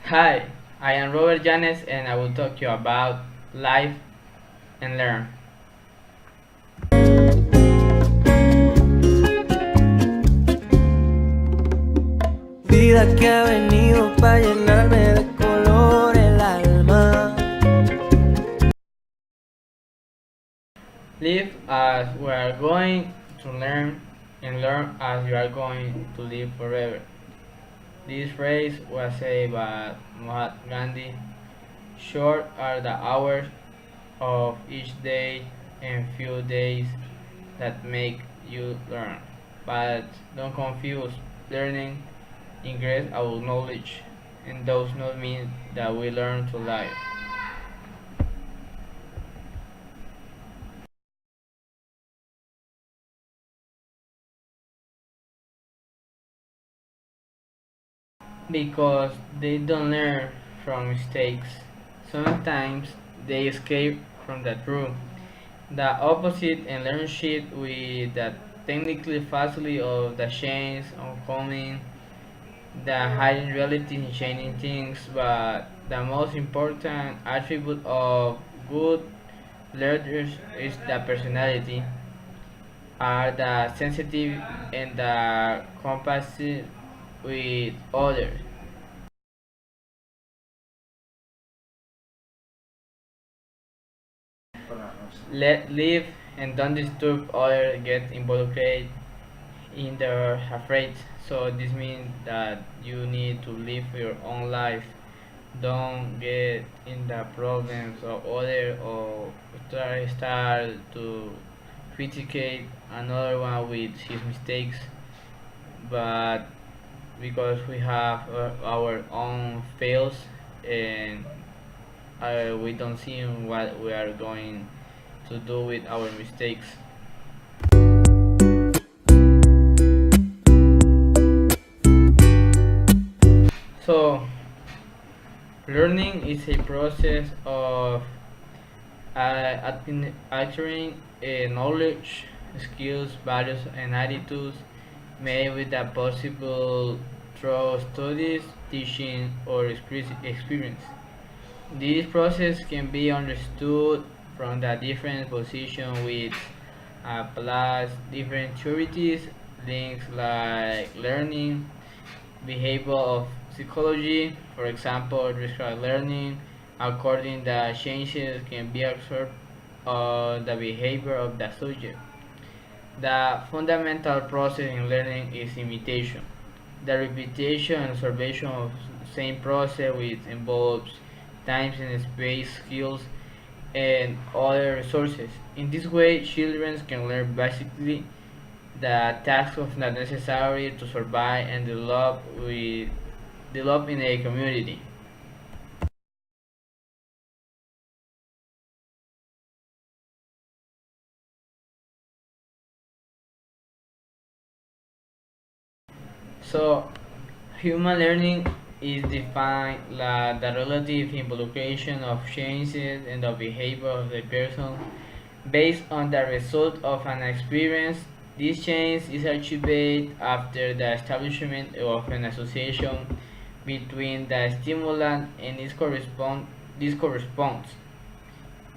Hi, I am Robert Janes and I will talk to you about life and learn. Vida que ha venido para llenarme de color el alma. Live as we are going to learn and learn as you are going to live forever. This phrase was said by Mahatma Gandhi. Short are the hours of each day and few days that make you learn. But don't confuse learning increase our knowledge and does not mean that we learn to live. Because they don't learn from mistakes. Sometimes they escape from the truth. The opposite and learn shit with the technically falsely of the change on coming, the hiding reality in changing things, but the most important attribute of good leaders is the personality, are the sensitive and the compassionate with others. Let live and don't disturb others get involved in their afraid. So this means that you need to live your own life. Don't get in the problems of others or start to criticate another one with his mistakes. But because we have our own fails and we don't see what we are going to do with our mistakes. So, learning is a process of acquiring knowledge, skills, values, and attitudes made with the possible through studies, teaching, or experience. This process can be understood from the different positions which applies different theories, links like learning, behavior of psychology, for example, describe learning, according the changes can be observed of the behavior of the subject. The fundamental process in learning is imitation. The repetition and observation of the same process which involves time and space skills and other resources. In this way, children can learn basically the tasks of the necessary to survive and develop in a community. So, human learning is defined like the relative involucration of changes in the behavior of the person based on the result of an experience. This change is achieved after the establishment of an association between the stimulant and this corresponds.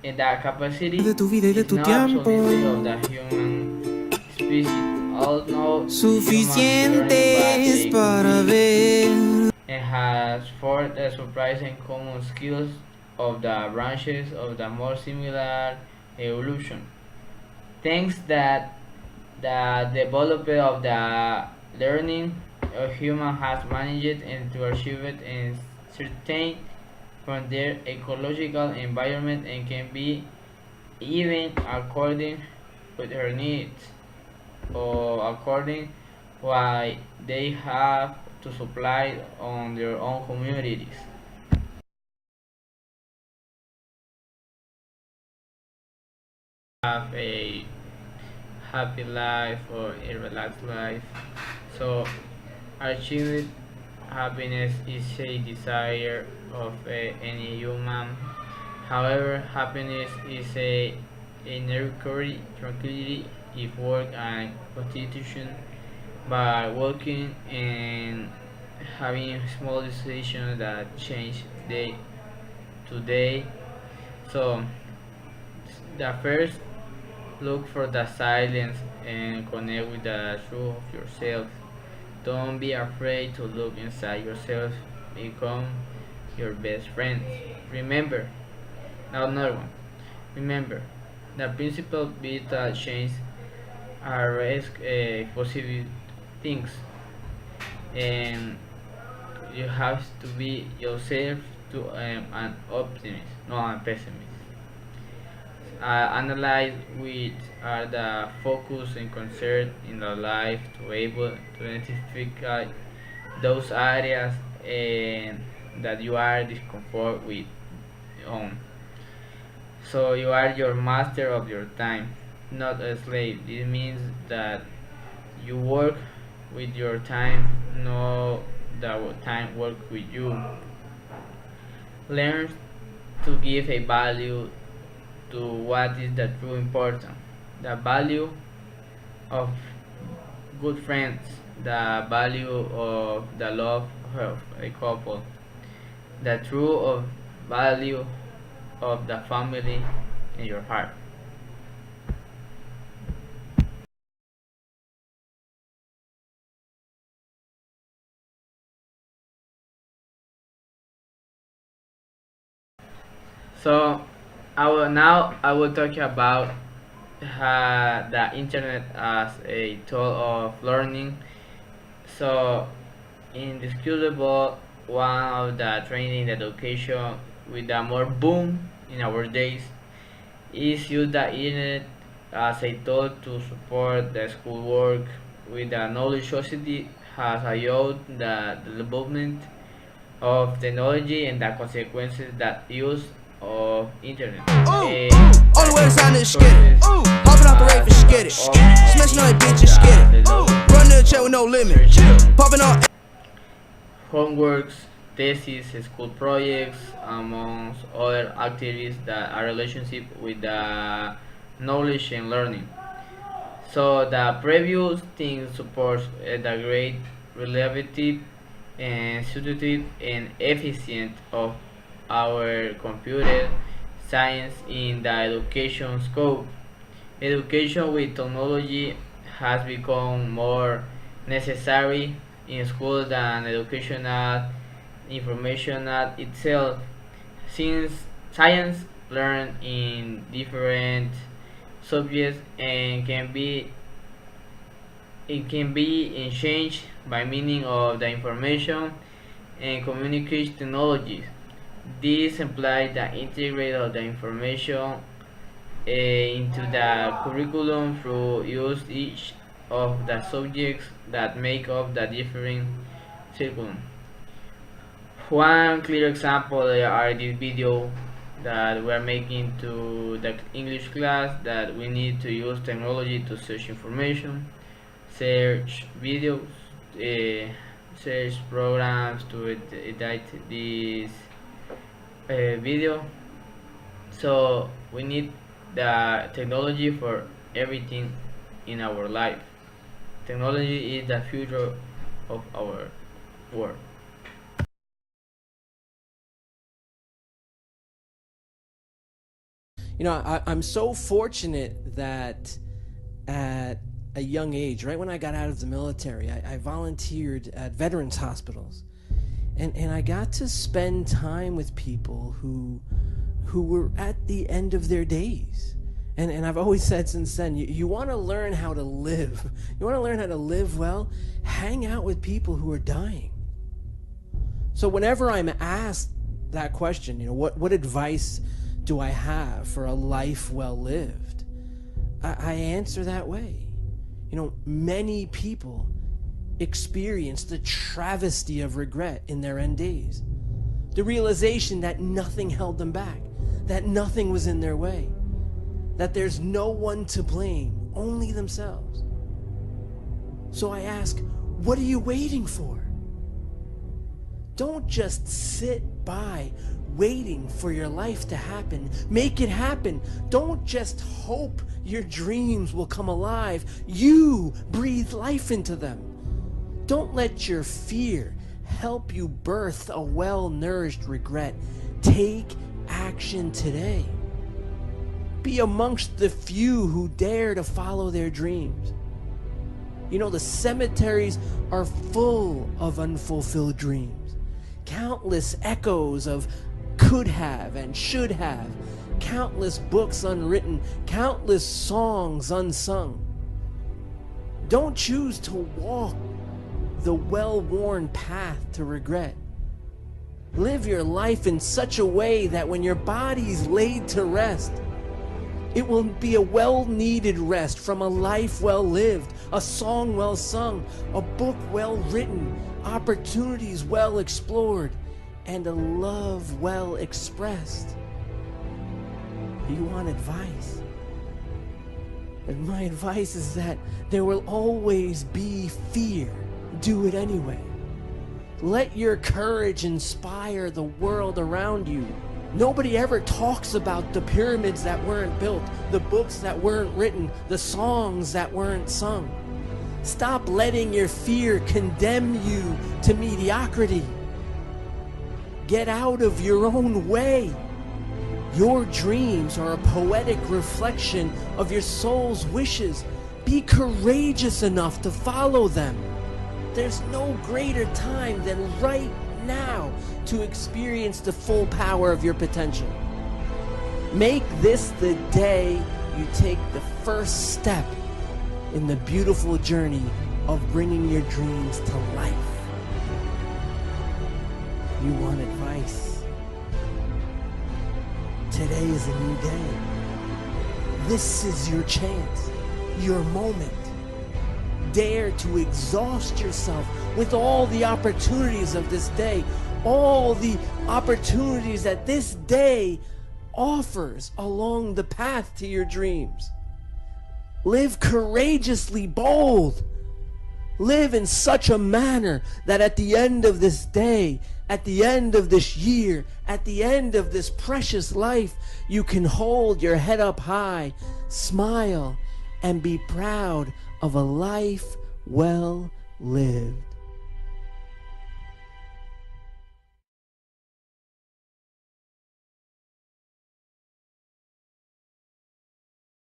And the capacity De tu vida y de is tu not tiempo. absolutely of the human species. Although humans learning by Suficientes a para complete ver. and has forged the surprising common skills of the branches of the more similar evolution. Thanks that the development of the learning a human has managed and to achieve it and certain from their ecological environment and can be even according with her needs or according what they have to supply on their own communities. Have a happy life or a relaxed life. So achieving happiness is a desire of any human. However, happiness is a inner tranquility if work and constitution by working and having small decisions that change day to day. So the first, look for the silence and connect with the truth of yourself. Don't be afraid to look inside yourself. Become your best friend. Remember, now another one. Remember, the principal beta change are risk positive things, and you have to be yourself to an optimist, not a pessimist. Analyze which are the focus and concern in the life to able to identify those areas that you are discomfort with on. So you are your master of your time, not a slave. This means that you work with your time, not the time work with you. Learn to give a value to what is the true important. The value of good friends, the value of the love of a couple, the true of value of the family in your heart. So I will talk about the internet as a tool of learning. So indisputable one of the training education with the more boom in our days is use the internet as a tool to support the schoolwork with the knowledge society has allowed the development of technology and the consequences that use of internet. All the way inside this skid it. Hopping off the rave and skid it. Smashing on that bitch and skid it. Run to the check with no limit. Popping on. Homeworks, theses, school projects, amongst other activities that are relationship with the knowledge and learning. So the previous thing supports the great reliability and substitute and efficient of our computer science in the education scope. Education with technology has become more necessary in school than educational information itself, since science learned in different subjects and can be changed by meaning of the information and communication technologies. This implies the integrate of the information into the curriculum through use each of the subjects that make up the different curriculum. One clear example are this video that we're making to the English class that we need to use technology to search information, search videos, search programs to edit this video. So we need the technology for everything in our life. Technology is the future of our world. You know, I'm so fortunate that at a young age, right when I got out of the military, I volunteered at veterans hospitals. And I got to spend time with people who were at the end of their days. And I've always said since then, you want to learn how to live. You want to learn how to live well, hang out with people who are dying. So whenever I'm asked that question, you know, what advice do I have for a life well lived? I answer that way. You know, many people experience the travesty of regret in their end days. The realization that nothing held them back, that nothing was in their way, that there's no one to blame, only themselves. So I ask, what are you waiting for? Don't just sit by waiting for your life to happen. Make it happen. Don't just hope your dreams will come alive. You breathe life into them. Don't let your fear help you birth a well-nourished regret. Take action today. Be amongst the few who dare to follow their dreams. You know, the cemeteries are full of unfulfilled dreams. Countless echoes of could have and should have. Countless books unwritten. Countless songs unsung. Don't choose to walk the well-worn path to regret. Live your life in such a way that when your body's laid to rest, it will be a well-needed rest from a life well-lived, a song well-sung, a book well-written, opportunities well-explored, and a love well-expressed. You want advice? And my advice is that there will always be fear. Do it anyway. Let your courage inspire the world around you. Nobody ever talks about the pyramids that weren't built, the books that weren't written, the songs that weren't sung. Stop letting your fear condemn you to mediocrity. Get out of your own way. Your dreams are a poetic reflection of your soul's wishes. Be courageous enough to follow them. There's no greater time than right now to experience the full power of your potential. Make this the day you take the first step in the beautiful journey of bringing your dreams to life. You want advice? Today is a new day. This is your chance, your moment. Dare to exhaust yourself with all the opportunities of this day, all the opportunities that this day offers along the path to your dreams. Live courageously bold. Live in such a manner that at the end of this day, at the end of this year, at the end of this precious life, you can hold your head up high, smile, and be proud of a life well lived.